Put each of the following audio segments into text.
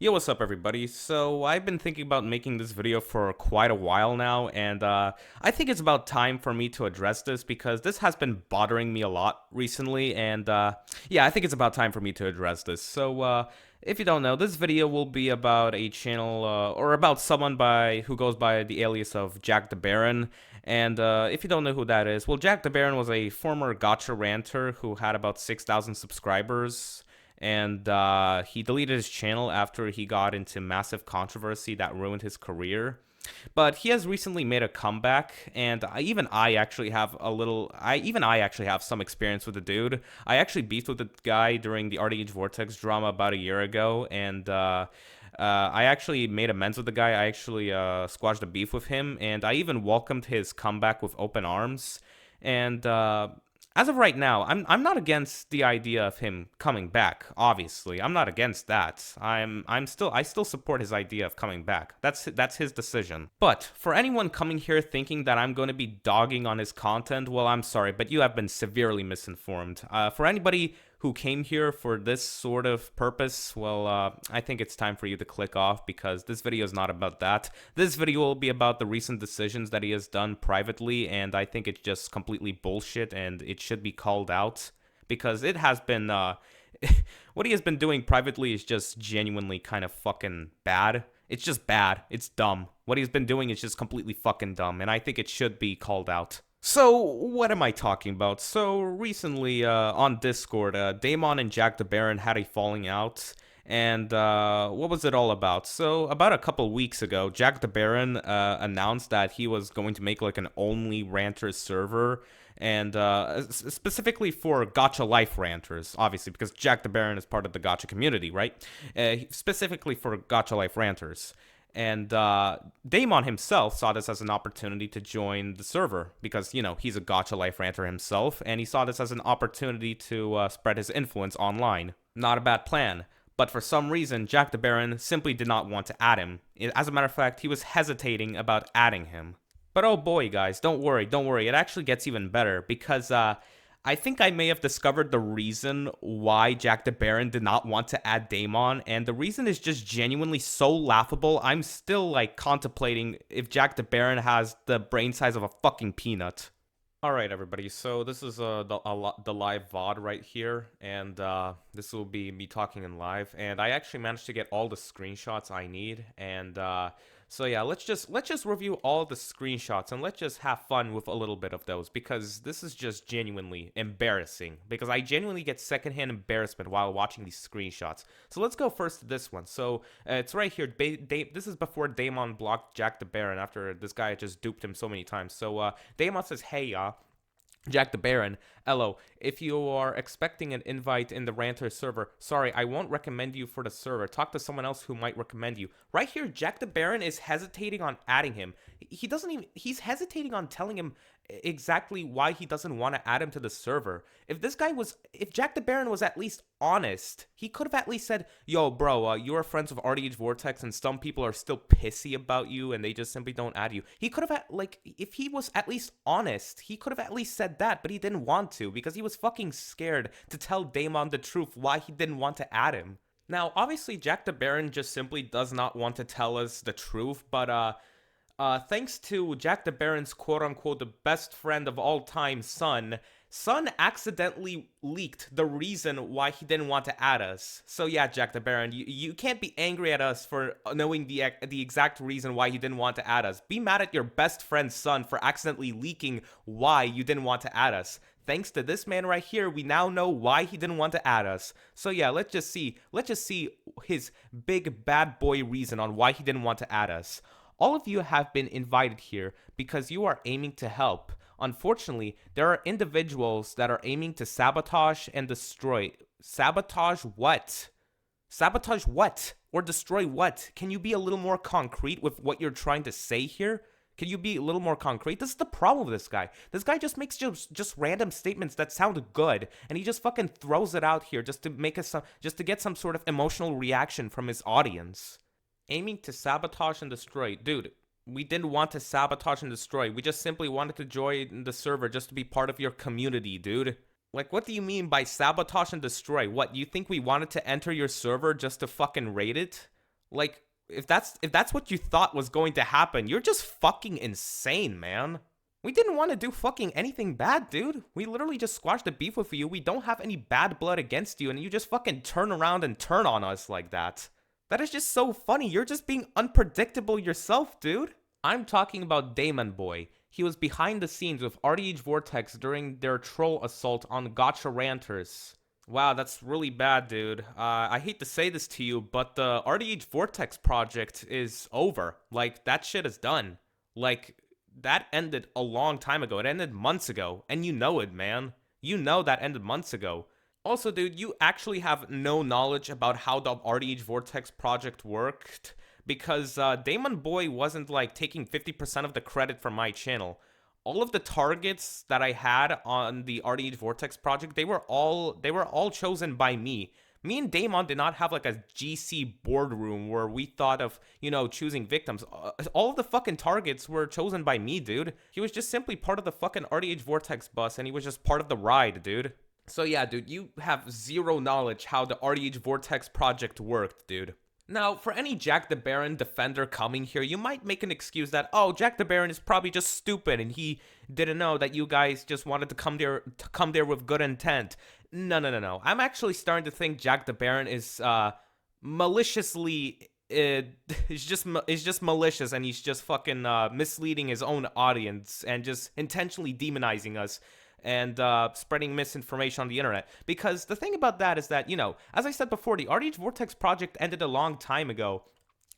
Yo, what's up, everybody? So, I've been thinking about making this video for quite a while now, and I think it's about time for me to address this because this has been bothering me a lot recently, and yeah, I think it's about time for me to address this. So, if you don't know, this video will be about a channel, or about someone who goes by the alias of Jack the Baron. And if you don't know who that is, well, Jack the Baron was a former gotcha ranter who had about 6,000 subscribers, and he deleted his channel after he got into massive controversy that ruined his career. But he has recently made a comeback, and I actually have I actually have some experience with the dude. I actually beefed with the guy during the RDH Vortex drama about a year ago, and I actually made amends with the guy. I actually squashed a beef with him, and I even welcomed his comeback with open arms. And as of right now, I'm not against the idea of him coming back. Obviously, I'm not against that. I still support his idea of coming back. That's his decision. But for anyone coming here thinking that I'm going to be dogging on his content, well, I'm sorry, but you have been severely misinformed. For anybody who came here for this sort of purpose, well, I think it's time for you to click off because this video is not about that. This video will be about the recent decisions that he has done privately, and I think it's just completely bullshit and it should be called out because it has been, what he has been doing privately is just genuinely kind of fucking bad. It's just bad. It's dumb. What he's been doing is just completely fucking dumb, and I think it should be called out. So, what am I talking about? So, recently on Discord, Damon and Jack the Baron had a falling out, and what was it all about? So, about a couple weeks ago, Jack the Baron announced that he was going to make like an only ranters server, and specifically for Gacha Life ranters, obviously, because Jack the Baron is part of the Gacha community, right? Specifically for Gacha Life ranters. And Damon himself saw this as an opportunity to join the server because, you know, he's a Gacha Life ranter himself, and he saw this as an opportunity to spread his influence online. Not a bad plan. But for some reason, Jack the Baron simply did not want to add him. As a matter of fact, he was hesitating about adding him. But oh boy, guys, don't worry. It actually gets even better because I think I may have discovered the reason why Jack the Baron did not want to add Damon, and the reason is just genuinely so laughable. I'm still like contemplating if Jack the Baron has the brain size of a fucking peanut. All right, everybody. So this is the live VOD right here, and this will be me talking in live. And I actually managed to get all the screenshots I need, and so yeah, let's just review all the screenshots and let's just have fun with a little bit of those because this is just genuinely embarrassing. Because I genuinely get secondhand embarrassment while watching these screenshots. So let's go first to this one. So it's right here. This is before Damon blocked Jack the Baron after this guy just duped him so many times. So Damon says, "Hey, Jack the Baron, LO, if you are expecting an invite in the Ranter server, sorry, I won't recommend you for the server. Talk to someone else who might recommend you." Right here, Jack the Baron is hesitating on adding him. He's hesitating on telling him exactly why he doesn't want to add him to the server. If Jack the Baron was at least honest, he could have at least said, "Yo, bro, you are friends with RDH Vortex and some people are still pissy about you and they just simply don't add you." He could have, if he was at least honest, he could have at least said that, but he didn't want to because he was fucking scared to tell Damon the truth why he didn't want to add him. Now, obviously, Jack the Baron just simply does not want to tell us the truth, but thanks to Jack the Baron's quote-unquote the best friend of all time, Sun accidentally leaked the reason why he didn't want to add us. So yeah, Jack the Baron, you can't be angry at us for knowing the exact reason why he didn't want to add us. Be mad at your best friend's son for accidentally leaking why you didn't want to add us. Thanks to this man right here, we now know why he didn't want to add us. So yeah, let's just see his big bad boy reason on why he didn't want to add us. All of you have been invited here because you are aiming to help. Unfortunately, there are individuals that are aiming to sabotage and destroy. Sabotage what? Sabotage what? Or destroy what? Can you be a little more concrete with what you're trying to say here? Can you be a little more concrete? This is the problem with this guy. This guy just makes just random statements that sound good, and he just fucking throws it out here just to get some sort of emotional reaction from his audience. Aiming to sabotage and destroy. Dude, we didn't want to sabotage and destroy. We just simply wanted to join the server just to be part of your community, dude. Like, what do you mean by sabotage and destroy? What, you think we wanted to enter your server just to fucking raid it? Like, if that's what you thought was going to happen, you're just fucking insane, man. We didn't want to do fucking anything bad, dude. We literally just squashed the beef with you. We don't have any bad blood against you, and you just fucking turn around and turn on us like that. That is just so funny. You're just being unpredictable yourself, dude. I'm talking about Damon Boy. He was behind the scenes with RDH Vortex during their troll assault on Gotcha Ranters. Wow, that's really bad, dude. I hate to say this to you, but the RDH Vortex project is over. Like, that shit is done. Like, that ended a long time ago. It ended months ago, and you know it, man. You know that ended months ago. Also, dude, you actually have no knowledge about how the RDH Vortex project worked because Damon Boy wasn't like taking 50% of the credit from my channel. All of the targets that I had on the RDH Vortex project, they were all chosen by me. Me and Damon did not have like a GC boardroom where we thought of, choosing victims. All of the fucking targets were chosen by me, dude. He was just simply part of the fucking RDH Vortex bus and he was just part of the ride, dude. So yeah, dude, you have zero knowledge how the RDH Vortex project worked, dude. Now, for any Jack the Baron defender coming here, you might make an excuse that, oh, Jack the Baron is probably just stupid and he didn't know that you guys just wanted to come there with good intent. No. I'm actually starting to think Jack the Baron is maliciously is just malicious, and he's just fucking misleading his own audience and just intentionally demonizing us and spreading misinformation on the internet. Because the thing about that is that, as I said before, the RDH Vortex project ended a long time ago.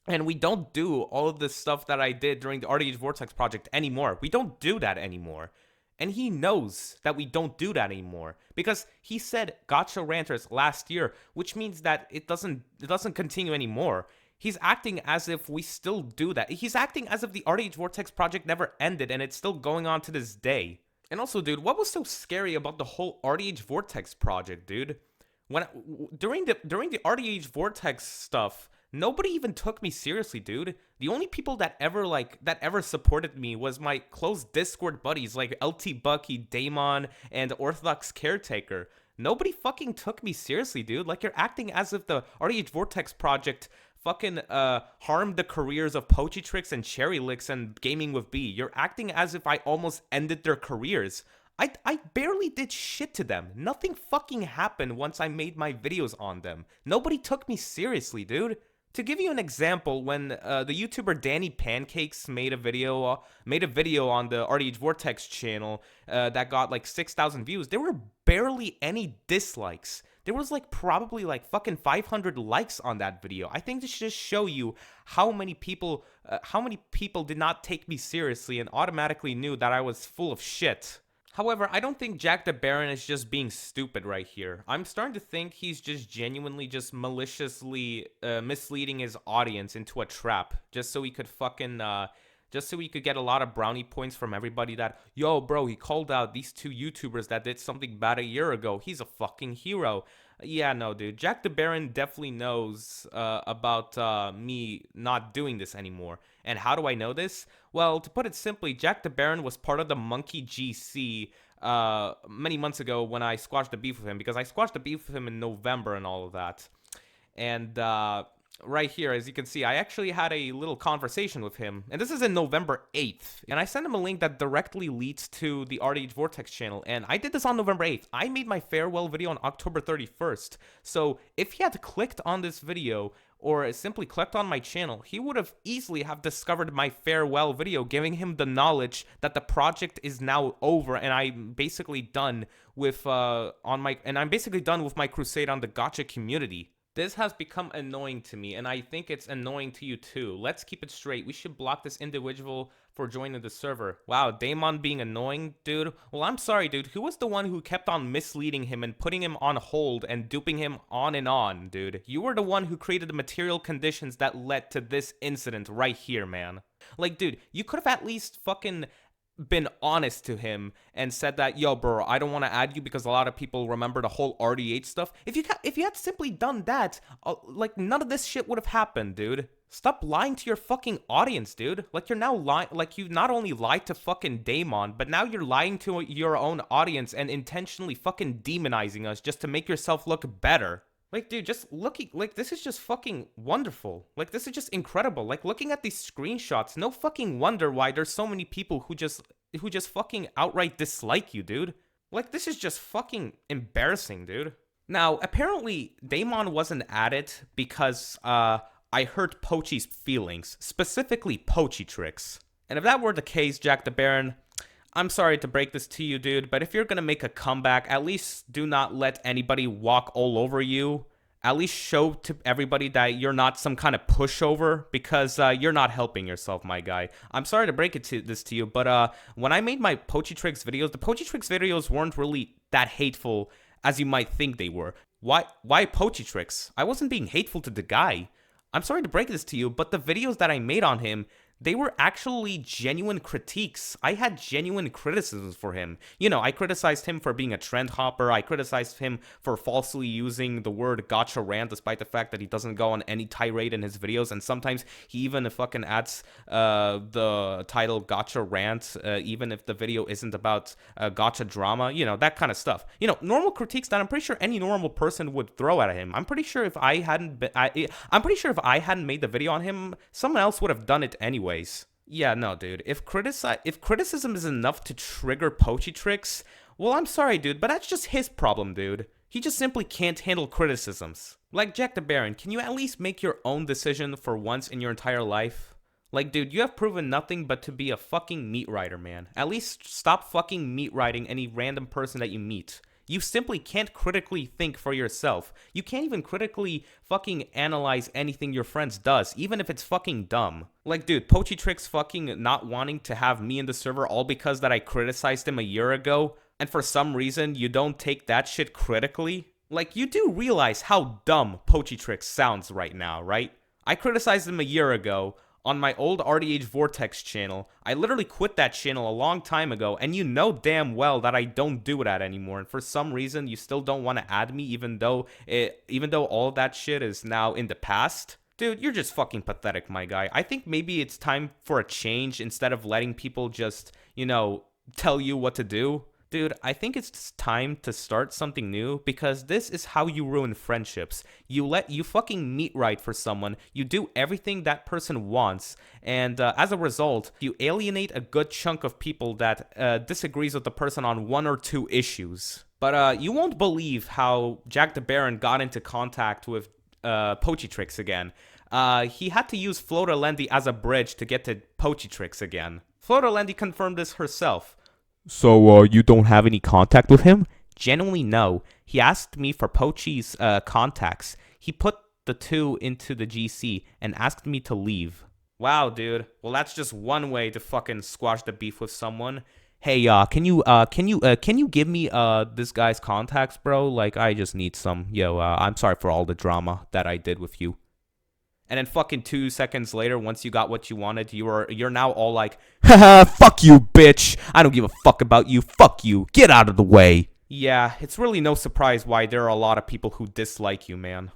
And we don't do all of this stuff that I did during the RDH Vortex project anymore. We don't do that anymore. And he knows that we don't do that anymore. Because he said Gotcha Ranters last year, which means that it doesn't continue anymore. He's acting as if we still do that. He's acting as if the RDH Vortex project never ended and it's still going on to this day. And also, dude, what was so scary about the whole RDH Vortex project, dude? During the RDH Vortex stuff, nobody even took me seriously, dude. The only people that ever supported me was my close Discord buddies like LT Bucky, Damon, and Orthodox Caretaker. Nobody fucking took me seriously, dude. Like, you're acting as if the RDH Vortex project fucking harmed the careers of Pochitrix and Cherry Licks and Gaming with B. You're acting as if I almost ended their careers. I barely did shit to them. Nothing fucking happened once I made my videos on them. Nobody took me seriously, dude. To give you an example, when the YouTuber Danny Pancakes made a video on the RDH Vortex channel that got like 6,000 views, there were barely any dislikes. There was probably fucking 500 likes on that video. I think this should just show you how many people did not take me seriously and automatically knew that I was full of shit. However, I don't think Jack the Baron is just being stupid right here. I'm starting to think he's just genuinely just maliciously misleading his audience into a trap just so he could get a lot of brownie points from everybody that, yo, bro, he called out these two YouTubers that did something bad a year ago. He's a fucking hero. Yeah, no, dude. Jack the Baron definitely knows about me not doing this anymore. And how do I know this? Well, to put it simply, Jack the Baron was part of the Monkey GC many months ago when I squashed the beef with him, because I squashed the beef with him in November and all of that. And right here, as you can see, I actually had a little conversation with him, and this is in November 8th, and I sent him a link that directly leads to the RDH Vortex channel, and I did this on November 8th. I made my farewell video on October 31st, so if he had clicked on this video, or simply clicked on my channel, he would have easily have discovered my farewell video, giving him the knowledge that the project is now over, and I'm basically done with my crusade on the Gotcha community. This has become annoying to me, and I think it's annoying to you too. Let's keep it straight. We should block this individual for joining the server. Wow, Damon being annoying, dude? Well, I'm sorry, dude. Who was the one who kept on misleading him and putting him on hold and duping him on and on, dude? You were the one who created the material conditions that led to this incident right here, man. Like, dude, you could have at least fucking been honest to him and said that, yo, bro, I don't want to add you because a lot of people remember the whole RDH stuff. If you had simply done that, none of this shit would have happened, dude. Stop lying to your fucking audience, dude. You're now lying. You not only lied to fucking Damon, but now you're lying to your own audience and intentionally fucking demonizing us just to make yourself look better. Like, dude, just looking, like, this is just fucking wonderful. Like, this is just incredible. Like, looking at these screenshots, no fucking wonder why there's so many people who just fucking outright dislike you, dude. Like, this is just fucking embarrassing, dude. Now, apparently, Damon wasn't at it because, I hurt Pochi's feelings, specifically Pochi Tricks. And if that were the case, Jack the Baron, I'm sorry to break this to you, dude, but if you're gonna make a comeback, at least do not let anybody walk all over you. At least show to everybody that you're not some kind of pushover, because you're not helping yourself, my guy. I'm sorry to break this to you, but when I made my Pochi Tricks videos, the Pochi Tricks videos weren't really that hateful as you might think they were. Why Pochi Tricks? I wasn't being hateful to the guy. I'm sorry to break this to you, but the videos that I made on him, they were actually genuine critiques. I had genuine criticisms for him. You know, I criticized him for being a trend hopper. I criticized him for falsely using the word gotcha rant, despite the fact that he doesn't go on any tirade in his videos. And sometimes he even fucking adds the title gotcha rant, even if the video isn't about gotcha drama. You know, that kind of stuff. You know, normal critiques that I'm pretty sure any normal person would throw at him. I'm pretty sure if I hadn't made the video on him, someone else would have done it anyway. Yeah, no, dude. If criticism is enough to trigger Pochi Tricks, well, I'm sorry, dude, but that's just his problem, dude. He just simply can't handle criticisms. Like, Jack the Baron, can you at least make your own decision for once in your entire life? Like, dude, you have proven nothing but to be a fucking meat writer, man. At least stop fucking meat writing any random person that you meet. You simply can't critically think for yourself. You can't even critically fucking analyze anything your friends does, even if it's fucking dumb. Like, dude, Pochi Tricks fucking not wanting to have me in the server all because that I criticized him a year ago, and for some reason you don't take that shit critically? Like, you do realize how dumb Pochi Tricks sounds right now, right? I criticized him a year ago on my old RDH Vortex channel. I literally quit that channel a long time ago, and you know damn well that I don't do that anymore. And for some reason, you still don't want to add me, even though all of that shit is now in the past. Dude, you're just fucking pathetic, my guy. I think maybe it's time for a change instead of letting people just, you know, tell you what to do. Dude, I think it's time to start something new, because this is how you ruin friendships. You fucking meet right for someone, you do everything that person wants, and as a result, you alienate a good chunk of people that disagrees with the person on one or two issues. But you won't believe how Jack the Baron got into contact with Pochi Tricks again. He had to use Flora Lendy as a bridge to get to Pochi Tricks again. Flora Lendy confirmed this herself. So, you don't have any contact with him? Genuinely, no. He asked me for Pochi's contacts. He put the two into the GC and asked me to leave. Wow, dude. Well, that's just one way to fucking squash the beef with someone. Hey, can you give me this guy's contacts, bro? Like, I just need some. Yo, I'm sorry for all the drama that I did with you. And then fucking 2 seconds later, once you got what you wanted, you're now all like, haha, fuck you, bitch. I don't give a fuck about you. Fuck you. Get out of the way. Yeah, it's really no surprise why there are a lot of people who dislike you, man.